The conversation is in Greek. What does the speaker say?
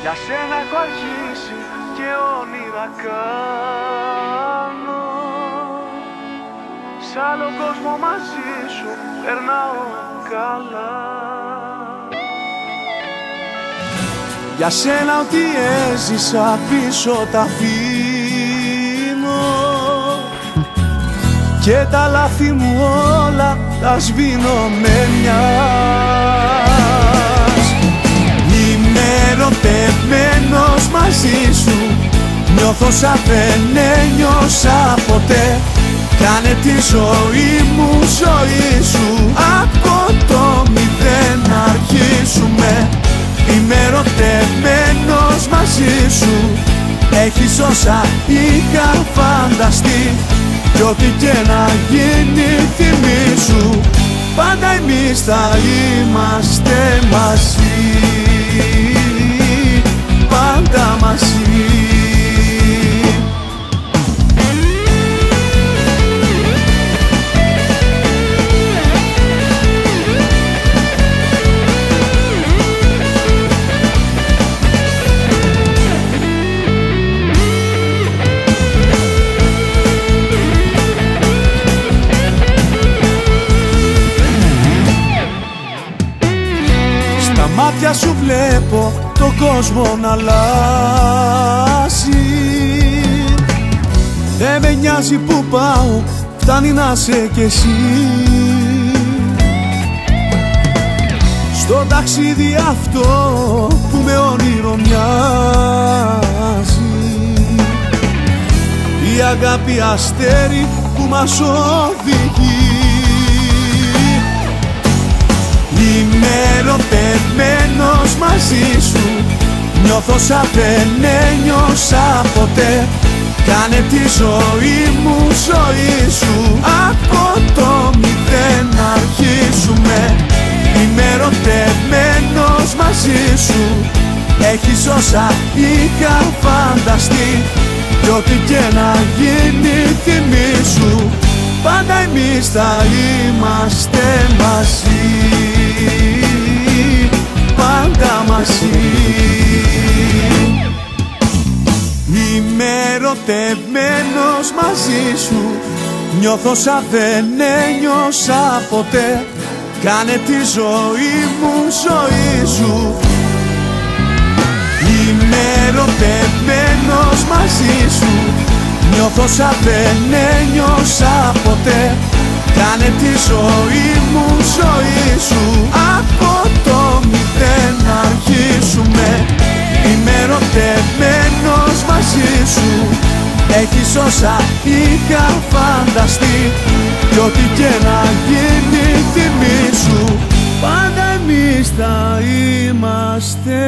Για σένα έχω αρχίσει και όνειρα κάνω. Σ' άλλο κόσμο μαζί σου περνάω καλά. Για σένα ό,τι έζησα πίσω τα αφήνω και τα λάθη μου όλα τα σβήνω με μιας. Είμαι ερωτευμένος μαζί σου, νιώθω σαν δεν ένιωσα ποτέ. Κάνε τη ζωή μου ζωή σου, από το μηδέν να αρχίσουμε. Είμαι ερωτευμένος μαζί σου, έχεις όσα είχα φανταστεί. Κι ό,τι και να γίνει θυμήσου, πάντα εμείς θα είμαστε μαζί. Πάντα μαζί. Στα μάτια σου βλέπω τον κόσμο να αλλάζει. Δεν με νοιάζει που πάω, φτάνει να σε κι εσύ. Στο ταξίδι αυτό που με όνειρο μοιάζει, η αγάπη αστέρι που μας οδηγεί. Είμαι ερωτευμένος μαζί σου, νιώθω σαν δεν ένιωσα ποτέ. Κάνε τη ζωή μου ζωή σου, από το μηδέν να αρχίσουμε. Είμαι ερωτευμένος μαζί σου, έχεις όσα είχα φανταστεί. Κι ό,τι και να γίνει θυμήσου, πάντα εμείς θα είμαστε μαζί. Πάντα μαζί. Είμαι ερωτευμένος μαζί σου, νιώθω σαν δεν ένιωσα ποτέ. Κάνε τη ζωή μου ζωή σου. Είμαι ερωτευμένος μαζί σου, νιώθω σαν δεν ένιωσα ποτέ. Κάνε τη ζωή μου ζωή σου, από το μηδέν να αρχίσουμε. Είμαι ερωτευμένος μαζί σου, έχεις όσα είχα φανταστεί. Κι ό,τι και να γίνει θυμήσου, πάντα εμείς θα είμαστε